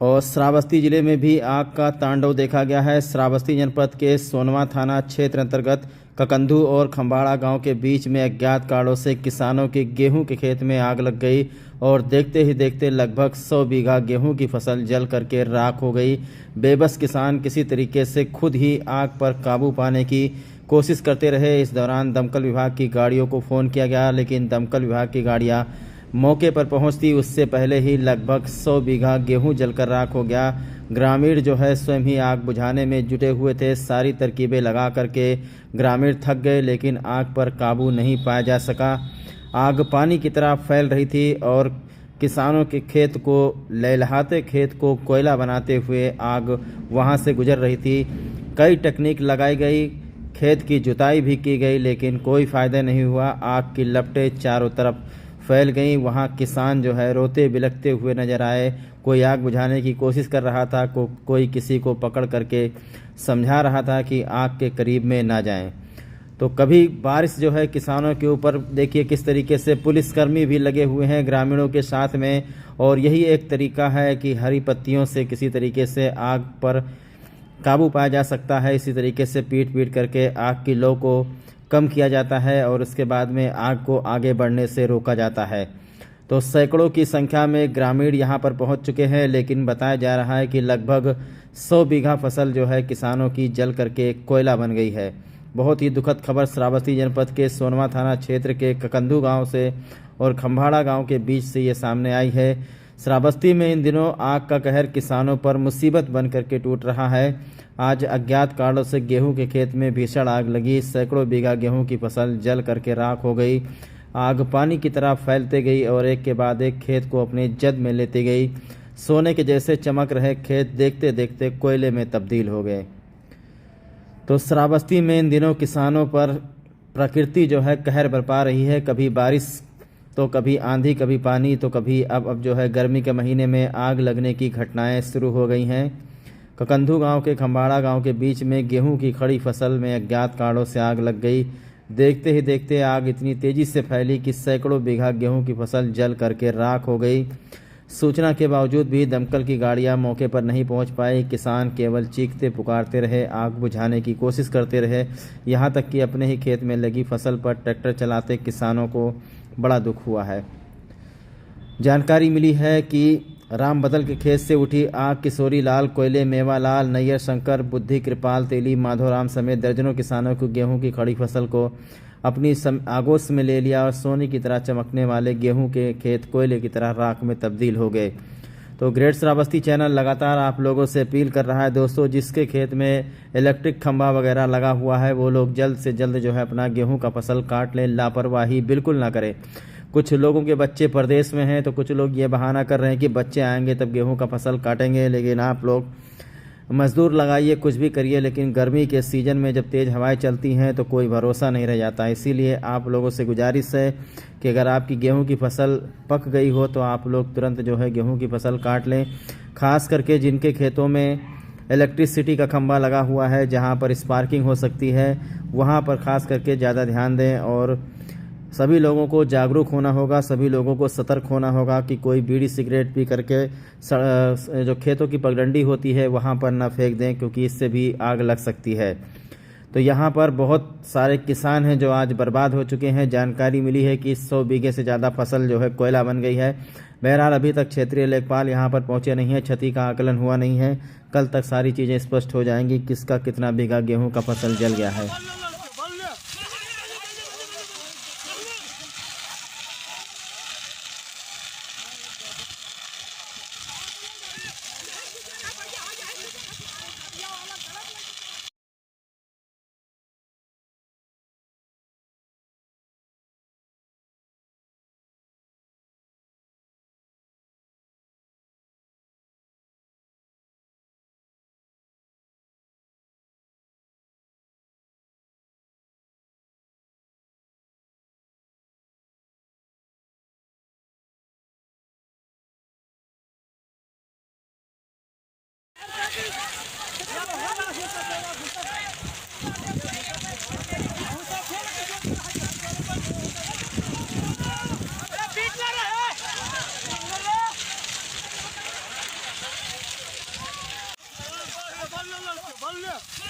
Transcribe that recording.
और श्रावस्ती जिले में भी आग का तांडव देखा गया है। श्रावस्ती जनपद के सोनवा थाना क्षेत्र अंतर्गत ककंधू और खंबाड़ा गांव के बीच में अज्ञात कारणों से किसानों के गेहूं के खेत में आग लग गई और देखते ही देखते लगभग 100 बीघा गेहूं की फसल जल करके राख हो गई। बेबस किसान किसी तरीके से खुद ही आग पर काबू पाने की कोशिश करते रहे। इस दौरान दमकल विभाग की गाड़ियों को फ़ोन किया गया, लेकिन दमकल विभाग की गाड़ियां मौके पर पहुंचती उससे पहले ही लगभग 100 बीघा गेहूं जलकर राख हो गया। ग्रामीण जो है स्वयं ही आग बुझाने में जुटे हुए थे। सारी तरकीबें लगा करके ग्रामीण थक गए, लेकिन आग पर काबू नहीं पाया जा सका। आग पानी की तरह फैल रही थी और किसानों के खेत को, लहलहाते खेत को कोयला बनाते हुए आग वहां से गुजर रही थी। कई टेक्निक लगाई गई, खेत की जुताई भी की गई, लेकिन कोई फ़ायदा नहीं हुआ। आग की लपटें चारों तरफ फैल गई। वहाँ किसान जो है रोते बिलखते हुए नजर आए। कोई आग बुझाने की कोशिश कर रहा था, कोई किसी को पकड़ करके समझा रहा था कि आग के करीब में ना जाएं। तो कभी बारिश जो है किसानों के ऊपर, देखिए किस तरीके से पुलिसकर्मी भी लगे हुए हैं ग्रामीणों के साथ में, और यही एक तरीका है कि हरी पत्तियों से किसी तरीके से आग पर काबू पाया जा सकता है। इसी तरीके से पीट पीट करके आग की लौ को कम किया जाता है और उसके बाद में आग को आगे बढ़ने से रोका जाता है। तो सैकड़ों की संख्या में ग्रामीण यहाँ पर पहुँच चुके हैं, लेकिन बताया जा रहा है कि लगभग 100 बीघा फसल जो है किसानों की जल करके कोयला बन गई है। बहुत ही दुखद खबर श्रावस्ती जनपद के सोनवा थाना क्षेत्र के ककंधू गांव से और खंबाड़ा गांव के बीच से ये सामने आई है। श्रावस्ती में इन दिनों आग का कहर किसानों पर मुसीबत बन करके टूट रहा है। आज अज्ञात कारणों से गेहूं के खेत में भीषण आग लगी। सैकड़ों बीघा गेहूं की फसल जल करके राख हो गई। आग पानी की तरह फैलते गई और एक के बाद एक खेत को अपने जद में लेती गई। सोने के जैसे चमक रहे खेत देखते देखते कोयले में तब्दील हो गए। तो श्रावस्ती में इन दिनों किसानों पर प्रकृति जो है कहर बरपा रही है। कभी बारिश तो कभी आंधी, कभी पानी, तो कभी अब जो है गर्मी के महीने में आग लगने की घटनाएं शुरू हो गई हैं। ककंधू गांव के खंबाड़ा गांव के बीच में गेहूं की खड़ी फसल में अज्ञात कारणों से आग लग गई। देखते ही देखते आग इतनी तेजी से फैली कि सैकड़ों बीघा गेहूं की फसल जल करके राख हो गई। सूचना के बावजूद भी दमकल की गाड़ियां मौके पर नहीं पहुंच पाई। किसान केवल चीखते पुकारते रहे, आग बुझाने की कोशिश करते रहे। यहां तक कि अपने ही खेत में लगी फसल पर ट्रैक्टर चलाते किसानों को बड़ा दुख हुआ है। जानकारी मिली है कि राम बदल के खेत से उठी आग किशोरी लाल, कोयले, मेवालाल, नैयर शंकर, बुद्धि, कृपाल, तेली, माधोराम समेत दर्जनों किसानों को गेहूं की खड़ी फसल को अपनी आगोश में ले लिया और सोने की तरह चमकने वाले गेहूं के खेत कोयले की तरह राख में तब्दील हो गए। तो ग्रेट श्रावस्ती चैनल लगातार आप लोगों से अपील कर रहा है दोस्तों, जिसके खेत में इलेक्ट्रिक खंभा वगैरह लगा हुआ है वो लोग जल्द से जल्द जो है अपना गेहूं का फसल काट लें। लापरवाही बिल्कुल ना करें। कुछ लोगों के बच्चे प्रदेश में हैं तो कुछ लोग ये बहाना कर रहे हैं कि बच्चे आएंगे तब गेहूं का फसल काटेंगे, लेकिन आप लोग मजदूर लगाइए, कुछ भी करिए, लेकिन गर्मी के सीज़न में जब तेज़ हवाएं चलती हैं तो कोई भरोसा नहीं रह जाता। इसीलिए आप लोगों से गुजारिश है कि अगर आपकी गेहूं की फसल पक गई हो तो आप लोग तुरंत जो है गेहूं की फसल काट लें। खास करके जिनके खेतों में इलेक्ट्रिसिटी का खंभा लगा हुआ है, जहां पर स्पार्किंग हो सकती है, वहां पर खास करके ज़्यादा ध्यान दें। और सभी लोगों को जागरूक होना होगा, सभी लोगों को सतर्क होना होगा कि कोई बीड़ी सिगरेट पी करके जो खेतों की पगडंडी होती है वहाँ पर ना फेंक दें, क्योंकि इससे भी आग लग सकती है। तो यहाँ पर बहुत सारे किसान हैं जो आज बर्बाद हो चुके हैं। जानकारी मिली है कि 100 बीघे से ज़्यादा फसल जो है कोयला बन गई है। बहरहाल अभी तक क्षेत्रीय लेखपाल यहाँ पर पहुँचे नहीं है, क्षति का आकलन हुआ नहीं है। कल तक सारी चीज़ें स्पष्ट हो जाएंगी, किसका कितना बीघा गेहूँ का फसल जल गया है। गया